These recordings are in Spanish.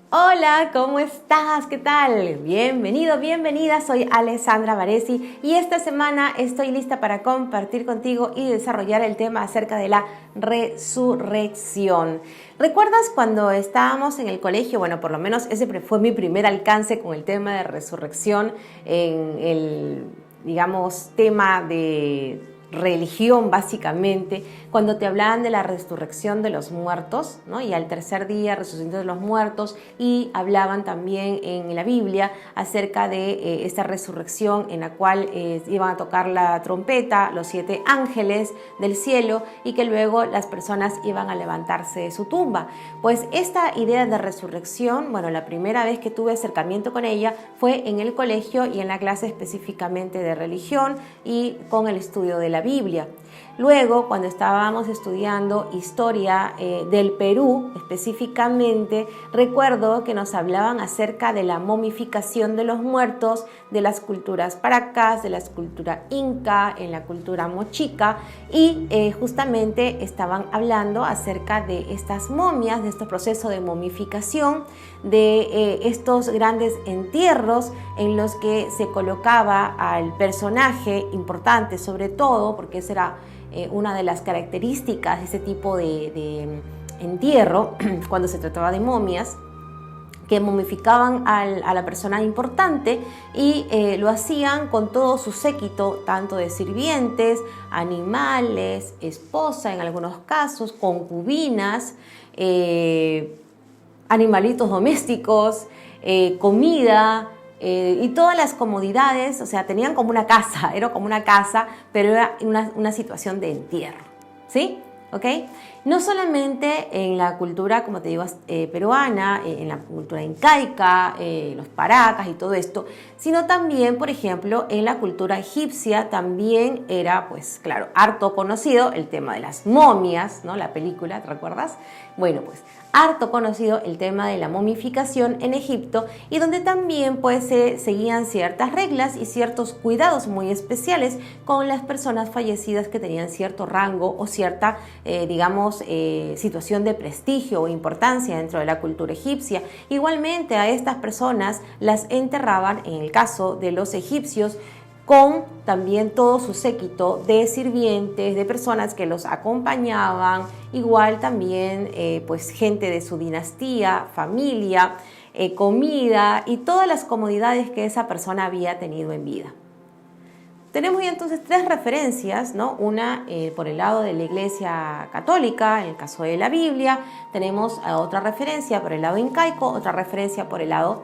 Hola, ¿cómo estás? ¿Qué tal? Bienvenido, bienvenida. Soy Alessandra Varesi y esta semana estoy lista para compartir contigo y desarrollar el tema acerca de la resurrección. ¿Recuerdas cuando estábamos en el colegio? Bueno, por lo menos ese fue mi primer alcance con el tema de resurrección en el, digamos, tema de religión básicamente, cuando te hablaban de la resurrección de los muertos, ¿no? Y al tercer día resucitó de los muertos, y hablaban también en la Biblia acerca de esta resurrección en la cual iban a tocar la trompeta los 7 ángeles del cielo y que luego las personas iban a levantarse de su tumba. Pues esta idea de resurrección, bueno, la primera vez que tuve acercamiento con ella fue en el colegio y en la clase específicamente de religión y con el estudio de la Biblia. Luego, cuando estábamos estudiando historia del Perú específicamente, recuerdo que nos hablaban acerca de la momificación de los muertos, de las culturas paracas, de la cultura inca, en la cultura mochica, y justamente estaban hablando acerca de estas momias, de este proceso de momificación, de estos grandes entierros en los que se colocaba al personaje importante, sobre todo porque esa era una de las características de ese tipo de entierro cuando se trataba de momias, que momificaban a la persona importante y lo hacían con todo su séquito, tanto de sirvientes, animales, esposa en algunos casos, concubinas, animalitos domésticos, comida, y todas las comodidades. O sea, tenían como una casa, era como una casa, pero era una situación de entierro, ¿sí? ¿Ok? No solamente en la cultura, como te digo, peruana, en la cultura incaica, los paracas y todo esto, sino también, por ejemplo, en la cultura egipcia también era, pues claro, harto conocido el tema de las momias, ¿no? La película, ¿te recuerdas? Bueno, pues harto conocido el tema de la momificación en Egipto, y donde también pues se seguían ciertas reglas y ciertos cuidados muy especiales con las personas fallecidas que tenían cierto rango o cierta, digamos, situación de prestigio o importancia dentro de la cultura egipcia. Igualmente a estas personas las enterraban, en el caso de los egipcios, con también todo su séquito de sirvientes, de personas que los acompañaban, igual también pues gente de su dinastía, familia, comida y todas las comodidades que esa persona había tenido en vida. Tenemos ya entonces 3 referencias, ¿no? Una por el lado de la Iglesia Católica, en el caso de la Biblia. Tenemos otra referencia por el lado incaico, otra referencia por el lado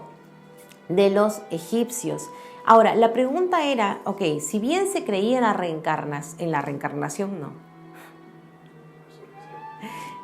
de los egipcios. Ahora, la pregunta era, ok, si bien se creía en la reencarnación, no.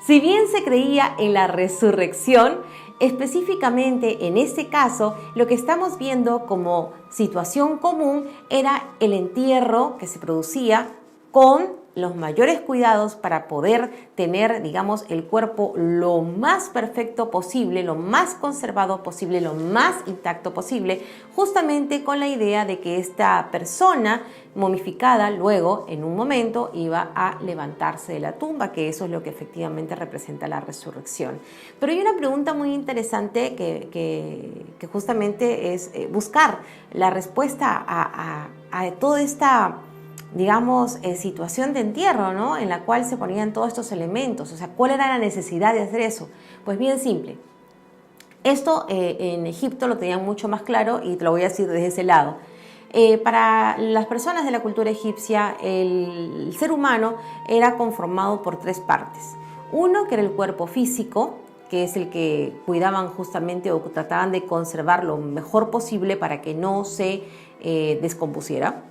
Si bien se creía en la resurrección, específicamente en este caso, lo que estamos viendo como situación común era el entierro que se producía con los mayores cuidados para poder tener, digamos, el cuerpo lo más perfecto posible, lo más conservado posible, lo más intacto posible, justamente con la idea de que esta persona momificada luego, en un momento, iba a levantarse de la tumba, que eso es lo que efectivamente representa la resurrección. Pero hay una pregunta muy interesante que justamente es buscar la respuesta a toda esta, digamos, situación de entierro, ¿no? En la cual se ponían todos estos elementos. O sea, ¿cuál era la necesidad de hacer eso? Pues bien simple. Esto en Egipto lo tenían mucho más claro y te lo voy a decir desde ese lado. Para las personas de la cultura egipcia, el ser humano era conformado por 3 partes. Uno, que era el cuerpo físico, que es el que cuidaban justamente o trataban de conservar lo mejor posible para que no se descompusiera.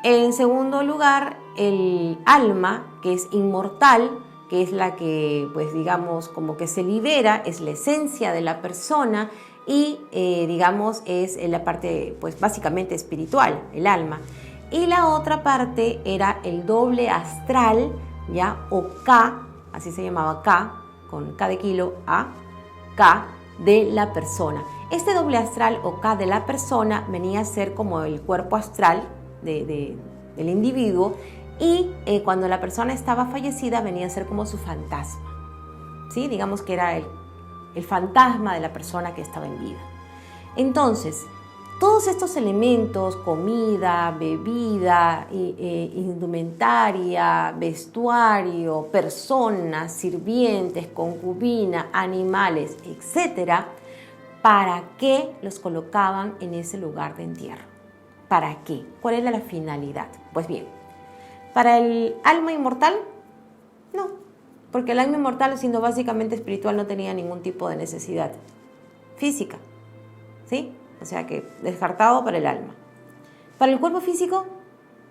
En segundo lugar, el alma, que es inmortal, que es la que, pues digamos, como que se libera, es la esencia de la persona y, digamos, es la parte, pues básicamente espiritual, el alma. Y la otra parte era el doble astral, ¿ya? O K, así se llamaba K, con K de kilo, A, K, de la persona. Este doble astral o K de la persona venía a ser como el cuerpo astral del individuo, y cuando la persona estaba fallecida venía a ser como su fantasma, ¿sí? Digamos que era el fantasma de la persona que estaba en vida. Entonces, todos estos elementos, comida, bebida, indumentaria, vestuario, personas, sirvientes, concubinas, animales, etc., ¿para qué los colocaban en ese lugar de entierro? ¿Para qué? ¿Cuál era la finalidad? Pues bien, ¿para el alma inmortal? No, porque el alma inmortal, siendo básicamente espiritual, no tenía ningún tipo de necesidad física, ¿sí? O sea que descartado para el alma. Para el cuerpo físico,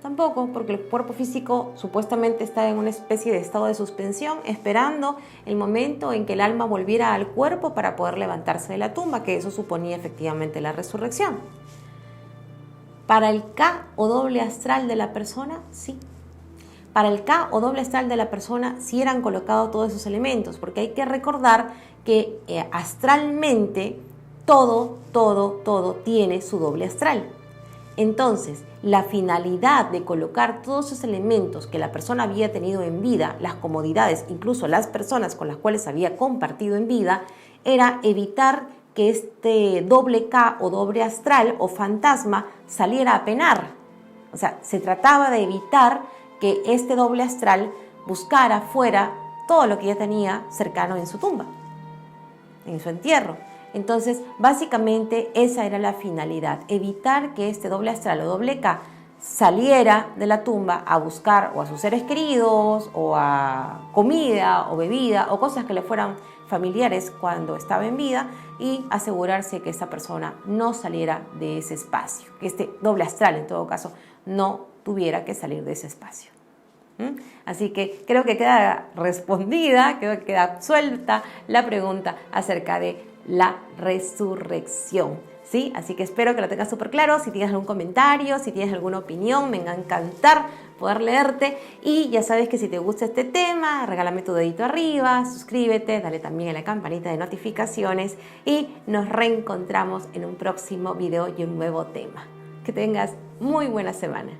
tampoco, porque el cuerpo físico supuestamente está en una especie de estado de suspensión, esperando el momento en que el alma volviera al cuerpo para poder levantarse de la tumba, que eso suponía efectivamente la resurrección. Para el Ka o doble astral de la persona, sí. Para el Ka o doble astral de la persona sí eran colocados todos esos elementos, porque hay que recordar que astralmente todo tiene su doble astral. Entonces, la finalidad de colocar todos esos elementos que la persona había tenido en vida, las comodidades, incluso las personas con las cuales había compartido en vida, era evitar que este doble K o doble astral o fantasma saliera a penar. O sea, se trataba de evitar que este doble astral buscara fuera todo lo que ya tenía cercano en su tumba, en su entierro. Entonces, básicamente esa era la finalidad, evitar que este doble astral o doble K saliera de la tumba a buscar o a sus seres queridos o a comida o bebida o cosas que le fueran familiares cuando estaba en vida y asegurarse que esta persona no saliera de ese espacio, que este doble astral en todo caso no tuviera que salir de ese espacio. Así que creo que queda respondida, creo que queda suelta la pregunta acerca de la resurrección, ¿sí? Así que espero que lo tengas súper claro. Si tienes algún comentario, si tienes alguna opinión, me va a encantar poder leerte. Y ya sabes que si te gusta este tema, regálame tu dedito arriba, suscríbete, dale también a la campanita de notificaciones y nos reencontramos en un próximo video y un nuevo tema. Que tengas muy buena semana.